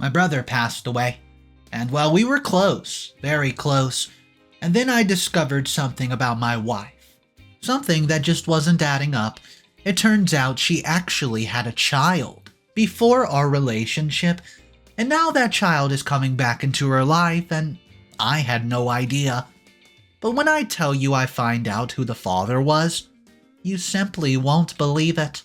My brother passed away. And well, we were close, very close. And then I discovered something about my wife. Something that just wasn't adding up. It turns out she actually had a child before our relationship. And now that child is coming back into her life and I had no idea. But when I tell you I find out who the father was, you simply won't believe it.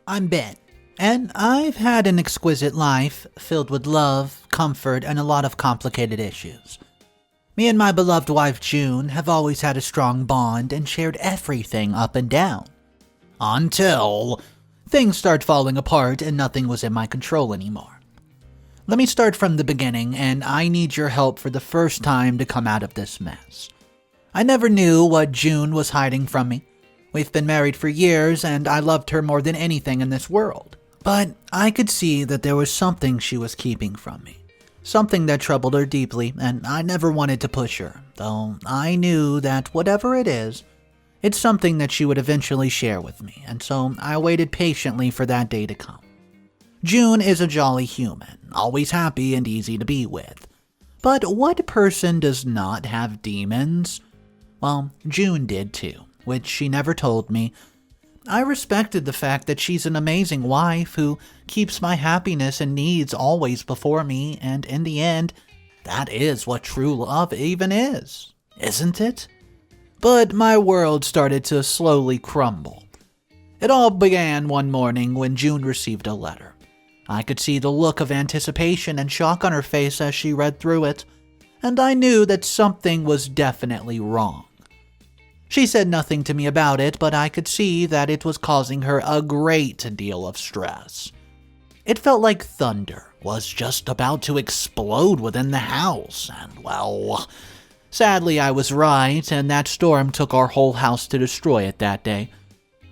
I'm Ben, and I've had an exquisite life filled with love, comfort, and a lot of complicated issues. Me and my beloved wife June have always had a strong bond and shared everything up and down. Until things started falling apart and nothing was in my control anymore. Let me start from the beginning, and I need your help for the first time to come out of this mess. I never knew what June was hiding from me. We've been married for years, and I loved her more than anything in this world. But I could see that there was something she was keeping from me. Something that troubled her deeply, and I never wanted to push her, though I knew that whatever it is, it's something that she would eventually share with me, and so I waited patiently for that day to come. June is a jolly human, always happy and easy to be with. But what person does not have demons? Well, June did too, which she never told me. I respected the fact that she's an amazing wife who keeps my happiness and needs always before me, and in the end, that is what true love even is, isn't it? But my world started to slowly crumble. It all began one morning when June received a letter. I could see the look of anticipation and shock on her face as she read through it, and I knew that something was definitely wrong. She said nothing to me about it, but I could see that it was causing her a great deal of stress. It felt like thunder was just about to explode within the house, and well, sadly I was right, and that storm took our whole house to destroy it that day.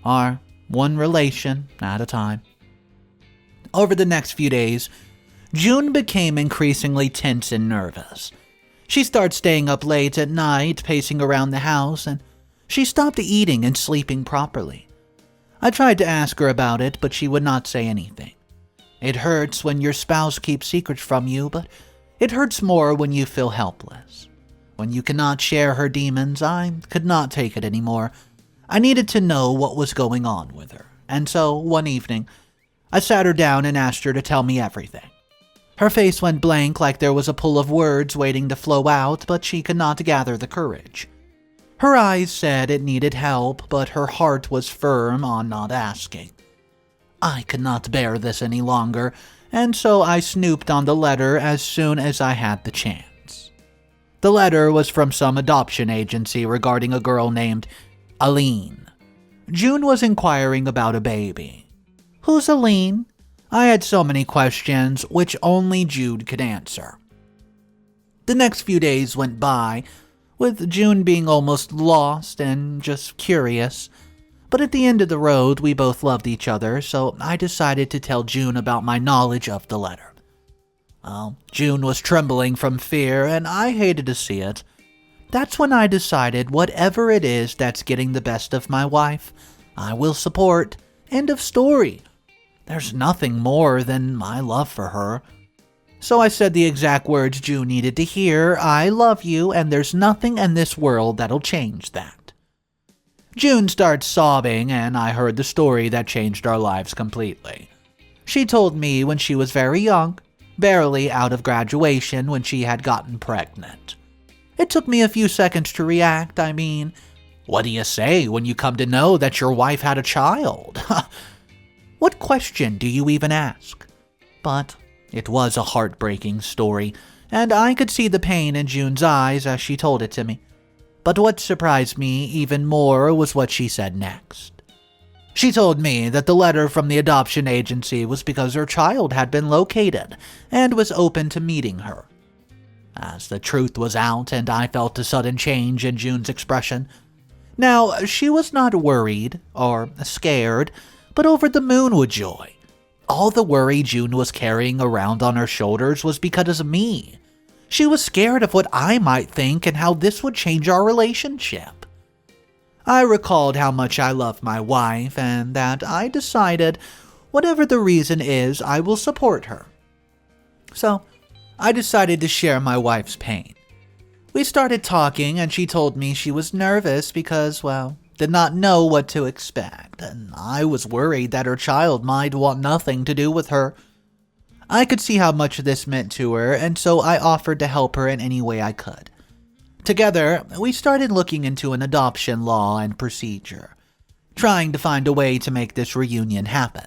Our one relation at a time. Over the next few days, June became increasingly tense and nervous. She started staying up late at night, pacing around the house, and she stopped eating and sleeping properly. I tried to ask her about it, but she would not say anything. It hurts when your spouse keeps secrets from you, but it hurts more when you feel helpless. When you cannot share her demons, I could not take it anymore. I needed to know what was going on with her, and so one evening, I sat her down and asked her to tell me everything. Her face went blank like there was a pool of words waiting to flow out, but she could not gather the courage. Her eyes said it needed help, but her heart was firm on not asking. I could not bear this any longer, and so I snooped on the letter as soon as I had the chance. The letter was from some adoption agency regarding a girl named Aline. June was inquiring about a baby. Who's Aline? I had so many questions, which only Jude could answer. The next few days went by, with June being almost lost and just curious. But at the end of the road, we both loved each other, so I decided to tell June about my knowledge of the letter. Well, June was trembling from fear, and I hated to see it. That's when I decided whatever it is that's getting the best of my wife, I will support. End of story. There's nothing more than my love for her. So I said the exact words June needed to hear. I love you, and there's nothing in this world that'll change that. June started sobbing, and I heard the story that changed our lives completely. She told me when she was very young, barely out of graduation, when she had gotten pregnant. It took me a few seconds to react. I mean, what do you say when you come to know that your wife had a child? What question do you even ask? But it was a heartbreaking story, and I could see the pain in June's eyes as she told it to me. But what surprised me even more was what she said next. She told me that the letter from the adoption agency was because her child had been located and was open to meeting her. As the truth was out, and I felt a sudden change in June's expression. Now, she was not worried or scared, but over the moon with joy. All the worry June was carrying around on her shoulders was because of me. She was scared of what I might think and how this would change our relationship. I recalled how much I love my wife and that I decided, whatever the reason is, I will support her. So, I decided to share my wife's pain. We started talking and she told me she was nervous because, well, did not know what to expect, and I was worried that her child might want nothing to do with her. I could see how much this meant to her, and so I offered to help her in any way I could. Together, we started looking into an adoption law and procedure, trying to find a way to make this reunion happen.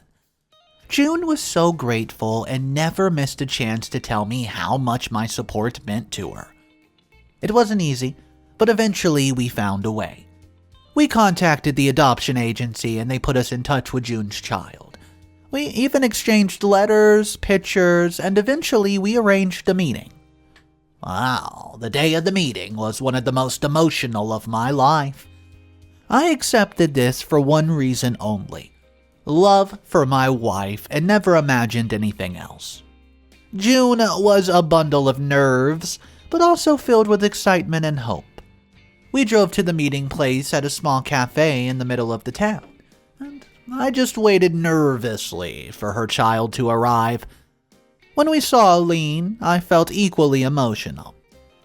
June was so grateful and never missed a chance to tell me how much my support meant to her. It wasn't easy, but eventually we found a way. We contacted the adoption agency and they put us in touch with June's child. We even exchanged letters, pictures, and eventually we arranged a meeting. Wow, the day of the meeting was one of the most emotional of my life. I accepted this for one reason only: love for my wife, and never imagined anything else. June was a bundle of nerves, but also filled with excitement and hope. We drove to the meeting place at a small cafe in the middle of the town, and I just waited nervously for her child to arrive. When we saw Aline, I felt equally emotional.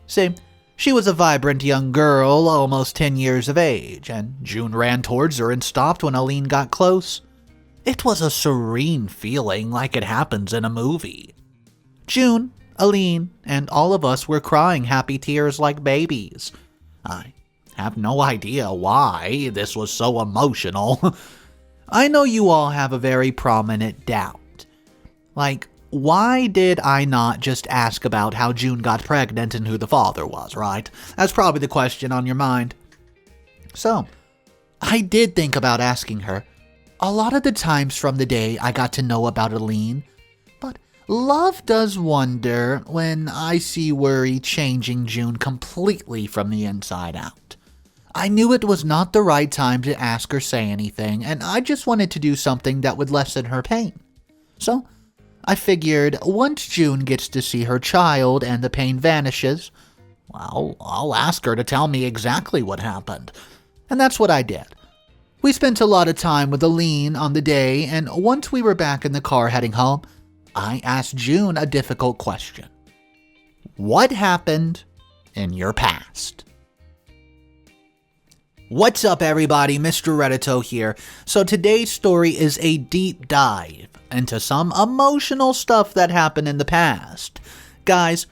See, she was a vibrant young girl, almost 10 years of age, and June ran towards her and stopped when Aline got close. It was a serene feeling like it happens in a movie. June, Aline, and all of us were crying happy tears like babies. I have no idea why this was so emotional. I know you all have a very prominent doubt. Like, why did I not just ask about how June got pregnant and who the father was, right? That's probably the question on your mind. So, I did think about asking her. A lot of the times from the day I got to know about Aline, but love does wonder when I see worry changing June completely from the inside out. I knew it was not the right time to ask or say anything, and I just wanted to do something that would lessen her pain. So, I figured once June gets to see her child and the pain vanishes, well, I'll ask her to tell me exactly what happened. And that's what I did. We spent a lot of time with Aline on the day, and once we were back in the car heading home, I asked June a difficult question. What happened in your past? What's up, everybody? Mr. Reddito here. So today's story is a deep dive into some emotional stuff that happened in the past. Guys,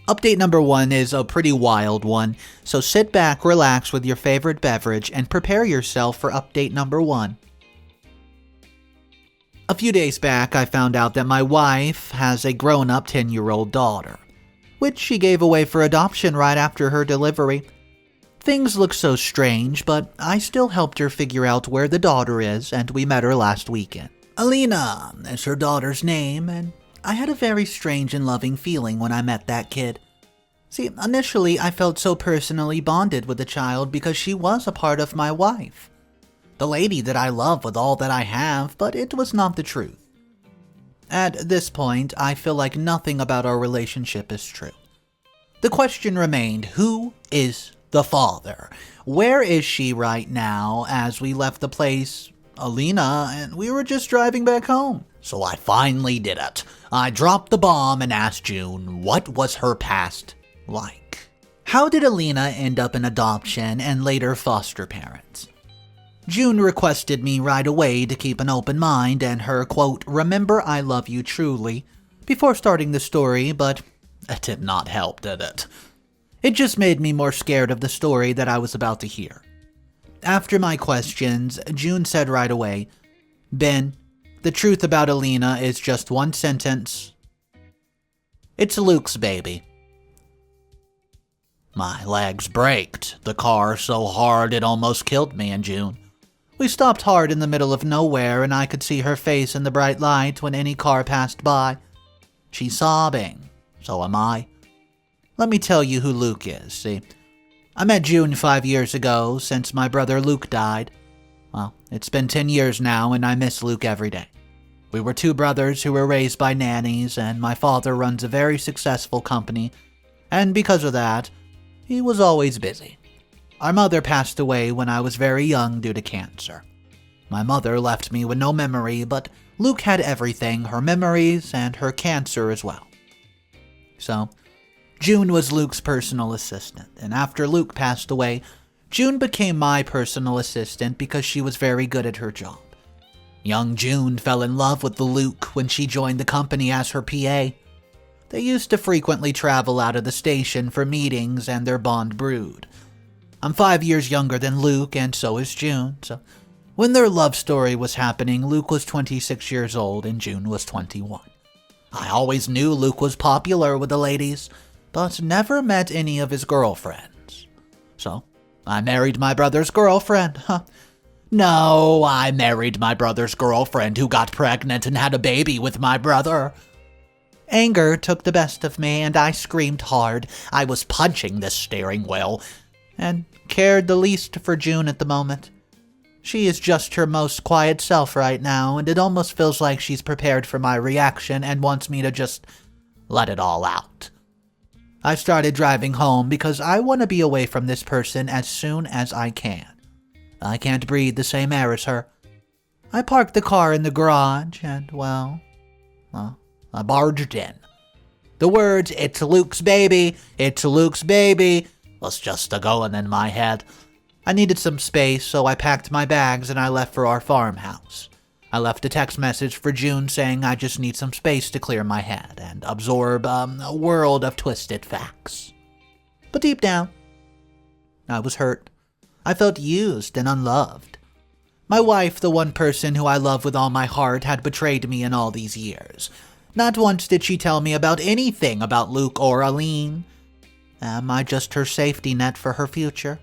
update number 1 is a pretty wild one, so sit back, relax with your favorite beverage, and prepare yourself for update number 1. A few days back, I found out that my wife has a grown-up 10-year-old daughter, which she gave away for adoption right after her delivery. Things look so strange, but I still helped her figure out where the daughter is, and we met her last weekend. Alina is her daughter's name, and I had a very strange and loving feeling when I met that kid. See, initially I felt so personally bonded with the child because she was a part of my wife. The lady that I love with all that I have, but it was not the truth. At this point, I feel like nothing about our relationship is true. The question remained, who is the father? Where is she right now? As we left the place, Alina, and we were just driving back home. So I finally did it. I dropped the bomb and asked June what was her past like. How did Alina end up in adoption and later foster parents? June requested me right away to keep an open mind and her, quote, "remember I love you truly," before starting the story, but it did not help, did it? It just made me more scared of the story that I was about to hear. After my questions, June said right away, "Ben, the truth about Alina is just one sentence. It's Luke's baby." My legs braked the car so hard it almost killed me in June. We stopped hard in the middle of nowhere and I could see her face in the bright light when any car passed by. She's sobbing. So am I. Let me tell you who Luke is, see. I met June 5 years ago since my brother Luke died. Well, it's been 10 years now and I miss Luke every day. We were 2 brothers who were raised by nannies and my father runs a very successful company, and because of that, he was always busy. Our mother passed away when I was very young due to cancer. My mother left me with no memory, but Luke had everything, her memories and her cancer as well. So, June was Luke's personal assistant, and after Luke passed away, June became my personal assistant because she was very good at her job. Young June fell in love with Luke when she joined the company as her PA. They used to frequently travel out of the station for meetings, and their bond brewed. I'm 5 years younger than Luke, and so is June, so when their love story was happening, Luke was 26 years old and June was 21. I always knew Luke was popular with the ladies, but never met any of his girlfriends. So, I married my brother's girlfriend. No, I married my brother's girlfriend who got pregnant and had a baby with my brother. Anger took the best of me, and I screamed hard. I was punching this steering wheel, and cared the least for June at the moment. She is just her most quiet self right now, and it almost feels like she's prepared for my reaction and wants me to just let it all out. I started driving home because I want to be away from this person as soon as I can. I can't breathe the same air as her. I parked the car in the garage and, I barged in. The words, "It's Luke's baby, it's Luke's baby," was just a-going in my head. I needed some space, so I packed my bags and I left for our farmhouse. I left a text message for June saying I just need some space to clear my head and absorb a world of twisted facts. But deep down, I was hurt. I felt used and unloved. My wife, the one person who I love with all my heart, had betrayed me in all these years. Not once did she tell me about anything about Luke or Aline. Am I just her safety net for her future?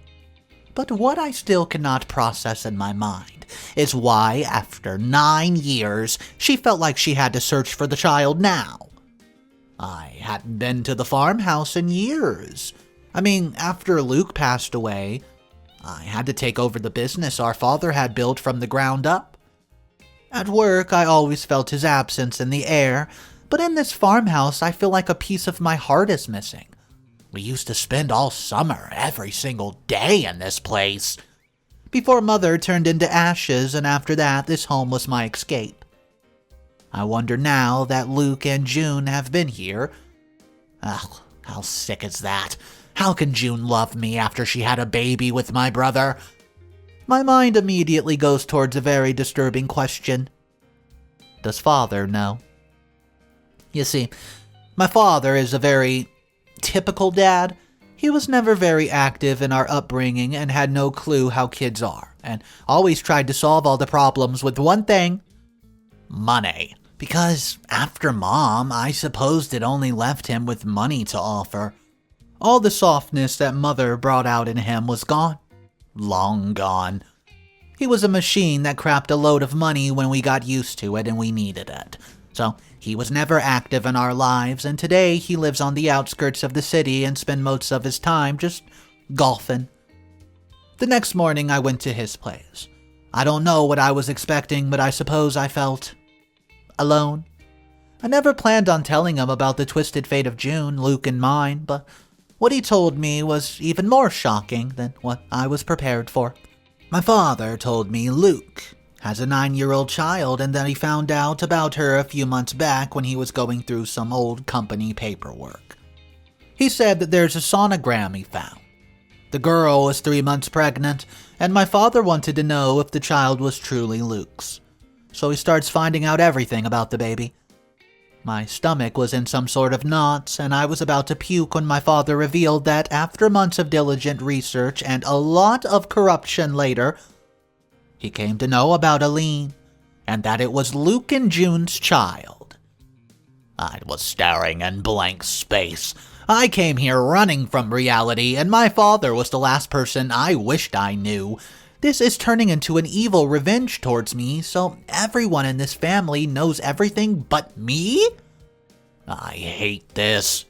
But what I still cannot process in my mind is why, after 9 years, she felt like she had to search for the child now. I hadn't been to the farmhouse in years. After Luke passed away, I had to take over the business our father had built from the ground up. At work, I always felt his absence in the air, but in this farmhouse, I feel like a piece of my heart is missing. We used to spend all summer, every single day in this place. Before Mother turned into ashes, and after that, this home was my escape. I wonder now that Luke and June have been here. Ugh, how sick is that? How can June love me after she had a baby with my brother? My mind immediately goes towards a very disturbing question. Does Father know? You see, my father is a very typical dad. He was never very active in our upbringing and had no clue how kids are, and always tried to solve all the problems with one thing: money. Because after Mom, I supposed it only left him with money to offer. All the softness that Mother brought out in him was gone. Long gone. He was a machine that crapped a load of money when we got used to it and we needed it. So he was never active in our lives, and today he lives on the outskirts of the city and spends most of his time just golfing. The next morning I went to his place. I don't know what I was expecting, but I suppose I felt alone. I never planned on telling him about the twisted fate of June, Luke, and mine, but what he told me was even more shocking than what I was prepared for. My father told me Luke has a 9-year-old child and that he found out about her a few months back when he was going through some old company paperwork. He said that there's a sonogram he found. The girl was 3 months pregnant, and my father wanted to know if the child was truly Luke's. So he starts finding out everything about the baby. My stomach was in some sort of knots, and I was about to puke when my father revealed that after months of diligent research and a lot of corruption later, he came to know about Aline, and that it was Luke and June's child. I was staring in blank space. I came here running from reality, and my father was the last person I wished I knew. This is turning into an evil revenge towards me, so everyone in this family knows everything but me? I hate this.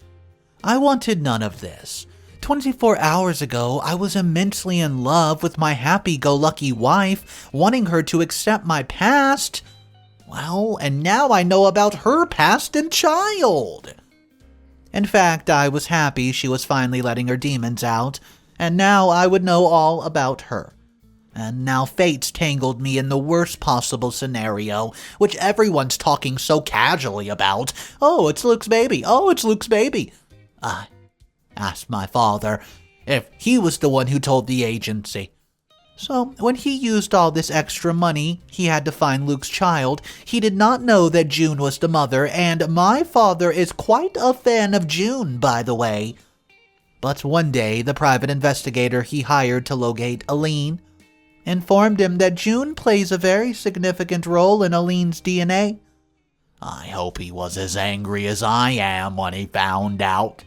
I wanted none of this. 24 hours ago, I was immensely in love with my happy-go-lucky wife, wanting her to accept my past. Well, and now I know about her past and child. In fact, I was happy she was finally letting her demons out, and now I would know all about her. And now fate's tangled me in the worst possible scenario, which everyone's talking so casually about. Oh, it's Luke's baby. Oh, it's Luke's baby. I asked my father if he was the one who told the agency. So when he used all this extra money he had to find Luke's child, he did not know that June was the mother, and my father is quite a fan of June, by the way. But one day, the private investigator he hired to locate Aline informed him that June plays a very significant role in Aline's DNA. I hope he was as angry as I am when he found out.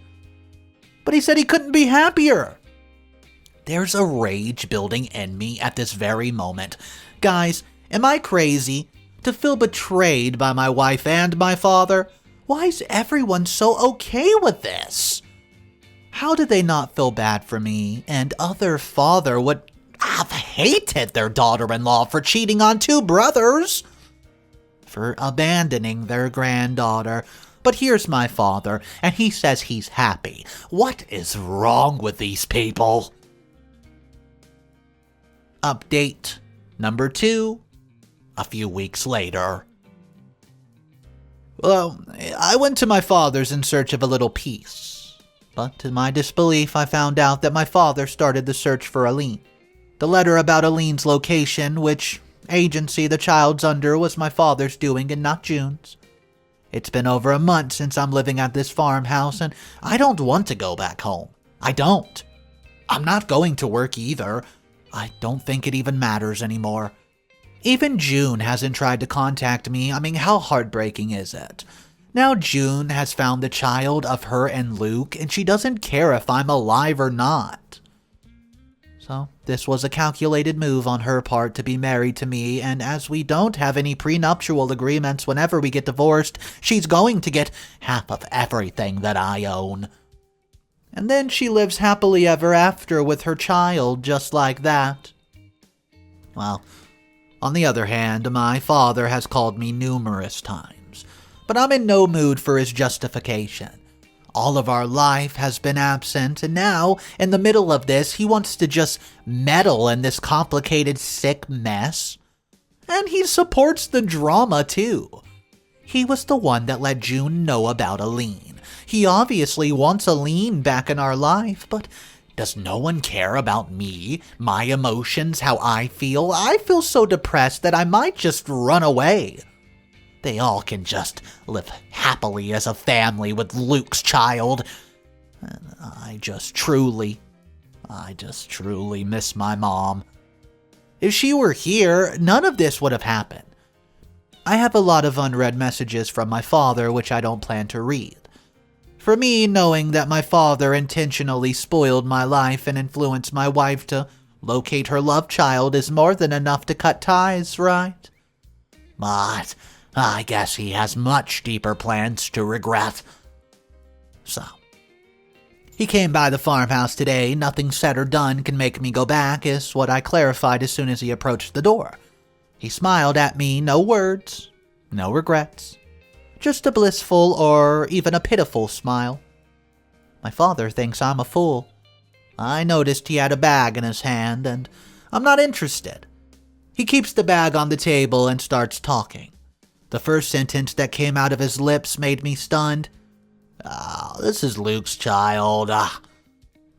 But he said he couldn't be happier. There's a rage building in me at this very moment. Guys, am I crazy to feel betrayed by my wife and my father? Why is everyone so okay with this? How did they not feel bad for me and other father would have hated their daughter-in-law for cheating on two brothers? For abandoning their granddaughter. But here's my father, and he says he's happy. What is wrong with these people? Update number 2, a few weeks later. Well, I went to my father's in search of a little peace. But to my disbelief, I found out that my father started the search for Aline. The letter about Aline's location, which agency the child's under, was my father's doing and not June's. It's been over a month since I'm living at this farmhouse, and I don't want to go back home. I don't. I'm not going to work either. I don't think it even matters anymore. Even June hasn't tried to contact me. I mean, how heartbreaking is it? Now June has found the child of her and Luke, and she doesn't care if I'm alive or not. So, this was a calculated move on her part to be married to me, and as we don't have any prenuptial agreements whenever we get divorced, she's going to get half of everything that I own. And then she lives happily ever after with her child, just like that. Well, on the other hand, my father has called me numerous times, but I'm in no mood for his justification. All of our life has been absent, and now, in the middle of this, he wants to just meddle in this complicated, sick mess. And he supports the drama, too. He was the one that let June know about Aline. He obviously wants Aline back in our life, but does no one care about me, my emotions, how I feel? I feel so depressed that I might just run away. They all can just live happily as a family with Luke's child. And I just truly miss my mom. If she were here, none of this would have happened. I have a lot of unread messages from my father which I don't plan to read. For me, knowing that my father intentionally spoiled my life and influenced my wife to locate her love child is more than enough to cut ties, right? But I guess he has much deeper plans to regret. So, he came by the farmhouse today. Nothing said or done can make me go back, is what I clarified as soon as he approached the door. He smiled at me, no words, no regrets. Just a blissful or even a pitiful smile. My father thinks I'm a fool. I noticed he had a bag in his hand, and I'm not interested. He keeps the bag on the table and starts talking. The first sentence that came out of his lips made me stunned. This is Luke's child.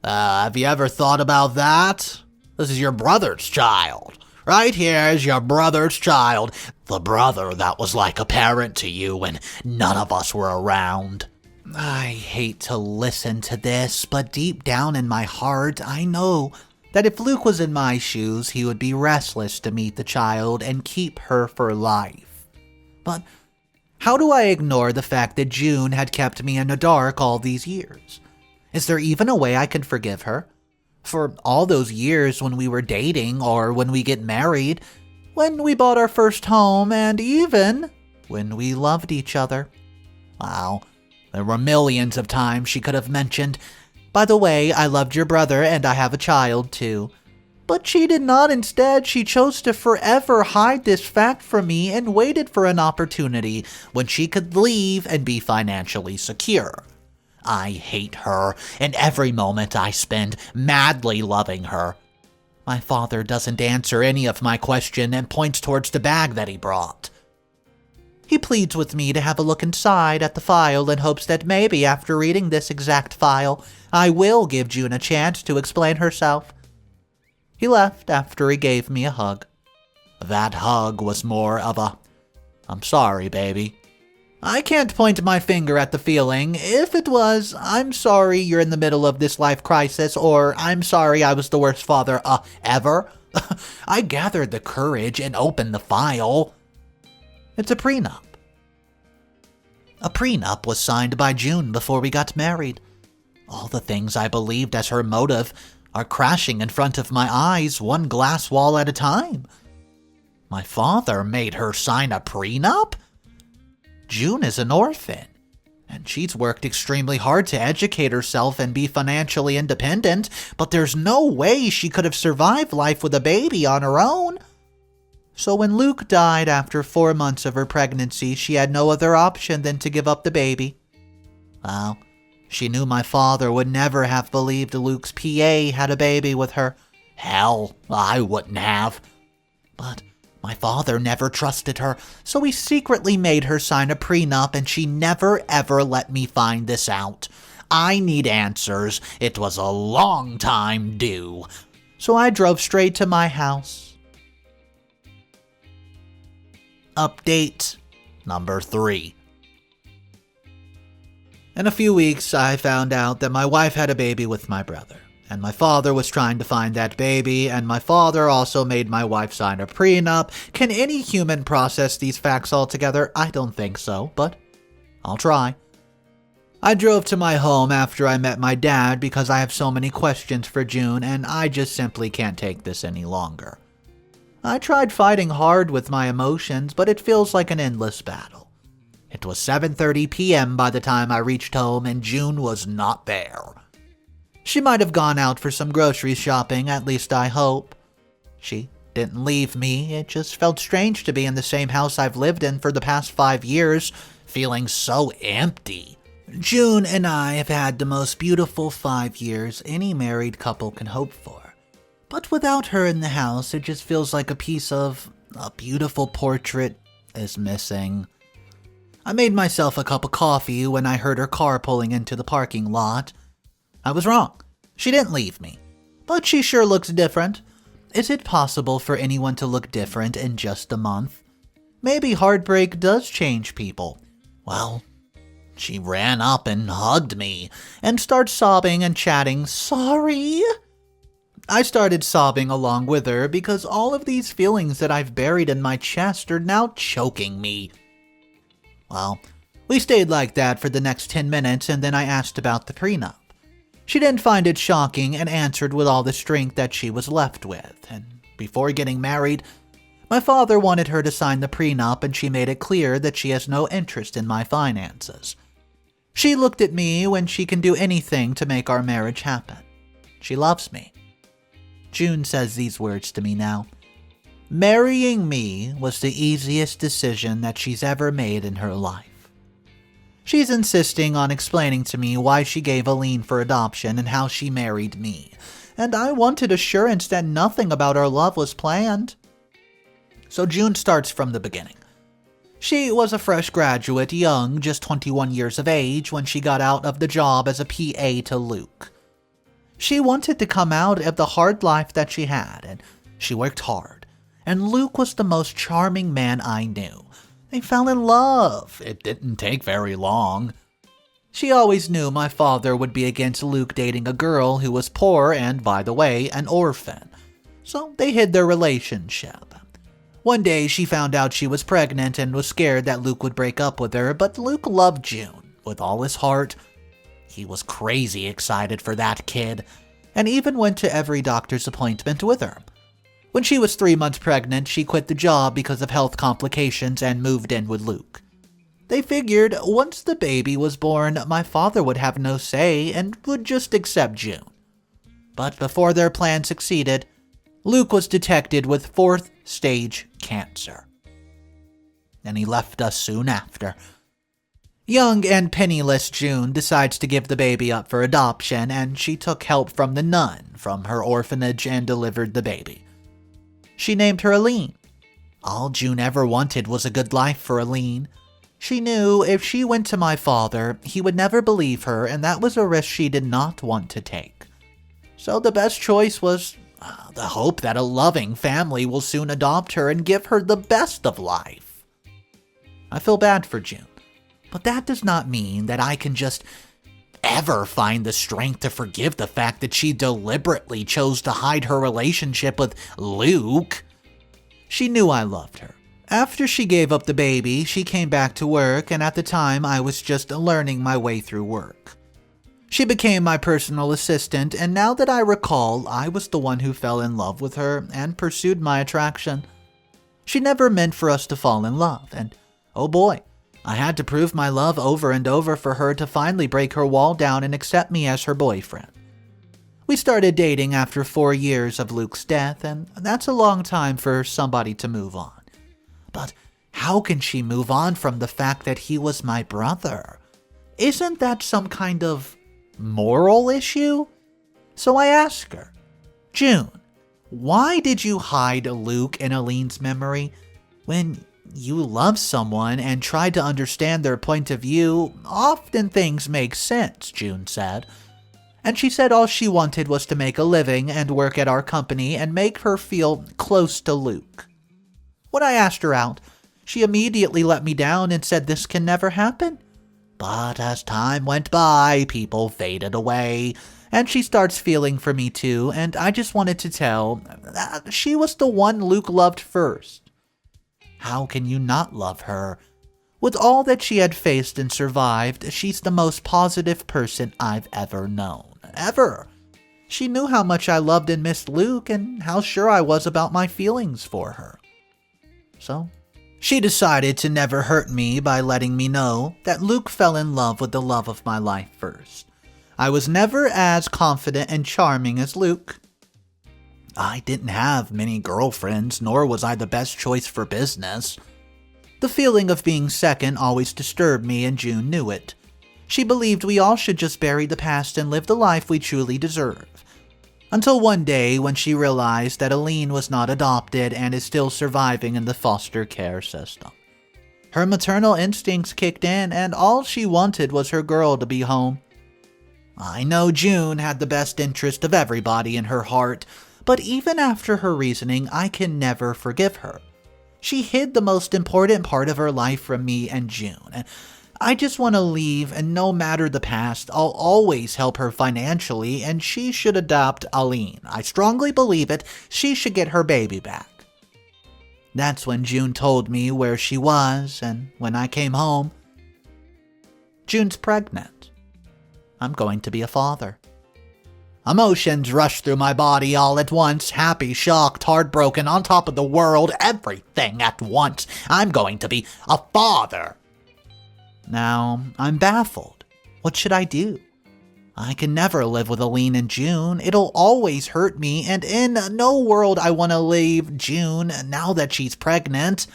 Have you ever thought about that? This is your brother's child. Right here is your brother's child. The brother that was like a parent to you when none of us were around. I hate to listen to this, but deep down in my heart, I know that if Luke was in my shoes, he would be restless to meet the child and keep her for life. But how do I ignore the fact that June had kept me in the dark all these years? Is there even a way I can forgive her? For all those years when we were dating, or when we get married, when we bought our first home, and even when we loved each other. Wow, there were millions of times she could have mentioned, "By the way, I loved your brother and I have a child too." But she did not. Instead, she chose to forever hide this fact from me and waited for an opportunity when she could leave and be financially secure. I hate her, and every moment I spend madly loving her. My father doesn't answer any of my question and points towards the bag that he brought. He pleads with me to have a look inside at the file in hopes that maybe after reading this exact file, I will give June a chance to explain herself. He left after he gave me a hug. That hug was more of a, "I'm sorry, baby." I can't point my finger at the feeling. If it was, "I'm sorry you're in the middle of this life crisis," or "I'm sorry I was the worst father, ever," I gathered the courage and opened the file. It's a prenup. A prenup was signed by June before we got married. All the things I believed as her motive are crashing in front of my eyes, one glass wall at a time. My father made her sign a prenup? June is an orphan, and she's worked extremely hard to educate herself and be financially independent, but there's no way she could have survived life with a baby on her own. So when Luke died after 4 months of her pregnancy, she had no other option than to give up the baby. Well, she knew my father would never have believed Luke's PA had a baby with her. Hell, I wouldn't have. But my father never trusted her, so he secretly made her sign a prenup, and she never ever let me find this out. I need answers. It was a long time due. So I drove straight to my house. Update number 3. In a few weeks, I found out that my wife had a baby with my brother, and my father was trying to find that baby, and my father also made my wife sign a prenup. Can any human process these facts all together? I don't think so, but I'll try. I drove to my home after I met my dad because I have so many questions for June, and I just simply can't take this any longer. I tried fighting hard with my emotions, but it feels like an endless battle. It was 7:30 p.m. by the time I reached home, and June was not there. She might have gone out for some grocery shopping, at least I hope. She didn't leave me. It just felt strange to be in the same house I've lived in for the past 5 years, feeling so empty. June and I have had the most beautiful 5 years any married couple can hope for. But without her in the house, it just feels like a piece of a beautiful portrait is missing. I made myself a cup of coffee when I heard her car pulling into the parking lot. I was wrong. She didn't leave me. But she sure looks different. Is it possible for anyone to look different in just a month? Maybe heartbreak does change people. Well, she ran up and hugged me and started sobbing and chatting, "Sorry." I started sobbing along with her because all of these feelings that I've buried in my chest are now choking me. Well, we stayed like that for the next 10 minutes, and then I asked about the prenup. She didn't find it shocking and answered with all the strength that she was left with. And before getting married, my father wanted her to sign the prenup, and she made it clear that she has no interest in my finances. She looked at me when she can do anything to make our marriage happen. She loves me. June says these words to me now. Marrying me was the easiest decision that she's ever made in her life. She's insisting on explaining to me why she gave Aline for adoption and how she married me, and I wanted assurance that nothing about our love was planned. So June starts from the beginning. She was a fresh graduate, young, just 21 years of age, when she got out of the job as a PA to Luke. She wanted to come out of the hard life that she had, and she worked hard. And Luke was the most charming man I knew. They fell in love. It didn't take very long. She always knew my father would be against Luke dating a girl who was poor and, by the way, an orphan. So they hid their relationship. One day she found out she was pregnant and was scared that Luke would break up with her, but Luke loved June with all his heart. He was crazy excited for that kid, and even went to every doctor's appointment with her. When she was 3 months pregnant, she quit the job because of health complications and moved in with Luke. They figured once the baby was born, my father would have no say and would just accept June. But before their plan succeeded, Luke was detected with 4th stage cancer. And he left us soon after. Young and penniless June decides to give the baby up for adoption, and she took help from the nun from her orphanage and delivered the baby. She named her Aline. All June ever wanted was a good life for Aline. She knew if she went to my father, he would never believe her, and that was a risk she did not want to take. So the best choice was the hope that a loving family will soon adopt her and give her the best of life. I feel bad for June, but that does not mean that I can just ever find the strength to forgive the fact that she deliberately chose to hide her relationship with Luke. She knew I loved her. After she gave up the baby, she came back to work, and at the time I was just learning my way through work. She became my personal assistant, and now that I recall, I was the one who fell in love with her and pursued my attraction. She never meant for us to fall in love, and oh boy, I had to prove my love over and over for her to finally break her wall down and accept me as her boyfriend. We started dating after 4 years of Luke's death, and that's a long time for somebody to move on. But how can she move on from the fact that he was my brother? Isn't that some kind of moral issue? So I asked her, June, why did you hide Luke and Aline's memory? When you love someone and try to understand their point of view, often things make sense, June said. And she said all she wanted was to make a living and work at our company and make her feel close to Luke. When I asked her out, she immediately let me down and said this can never happen. But as time went by, people faded away, and she starts feeling for me too, and I just wanted to tell she was the one Luke loved first. How can you not love her? With all that she had faced and survived, she's the most positive person I've ever known. Ever. She knew how much I loved and missed Luke and how sure I was about my feelings for her. So, she decided to never hurt me by letting me know that Luke fell in love with the love of my life first. I was never as confident and charming as Luke. I didn't have many girlfriends, nor was I the best choice for business. The feeling of being second always disturbed me, and June knew it. She believed we all should just bury the past and live the life we truly deserve. Until one day when she realized that Aline was not adopted and is still surviving in the foster care system. Her maternal instincts kicked in, and all she wanted was her girl to be home. I know June had the best interest of everybody in her heart, but even after her reasoning, I can never forgive her. She hid the most important part of her life from me and June. I just want to leave, and no matter the past, I'll always help her financially, and she should adopt Aline. I strongly believe it. She should get her baby back. That's when June told me where she was, and when I came home, June's pregnant. I'm going to be a father. Emotions rushed through my body all at once, happy, shocked, heartbroken, on top of the world, everything at once. I'm going to be a father. Now, I'm baffled. What should I do? I can never live with Aline and June. It'll always hurt me, and in no world I want to leave June now that she's pregnant.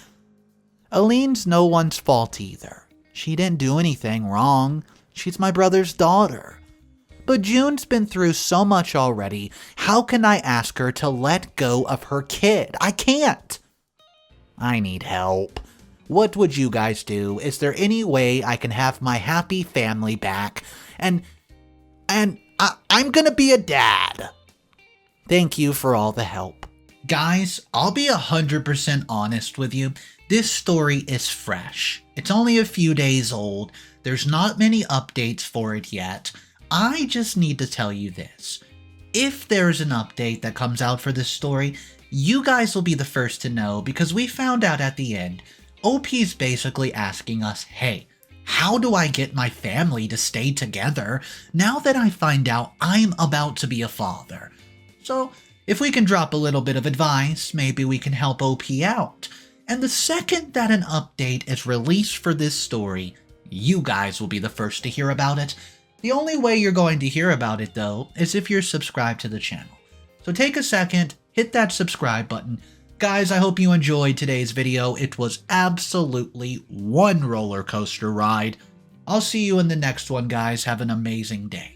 Aline's no one's fault either. She didn't do anything wrong. She's my brother's daughter. But June's been through so much already. How can I ask her to let go of her kid? I can't. I need help. What would you guys do? Is there any way I can have my happy family back? And I'm gonna be a dad. Thank you for all the help. Guys, I'll be 100% honest with you. This story is fresh. It's only a few days old. There's not many updates for it yet. I just need to tell you this. If there's an update that comes out for this story, you guys will be the first to know, because we found out at the end, OP's basically asking us, hey, how do I get my family to stay together now that I find out I'm about to be a father? So, if we can drop a little bit of advice, maybe we can help OP out. And the second that an update is released for this story, you guys will be the first to hear about it. The only way you're going to hear about it, though, is if you're subscribed to the channel. So take a second, hit that subscribe button. Guys, I hope you enjoyed today's video. It was absolutely one roller coaster ride. I'll see you in the next one, guys. Have an amazing day.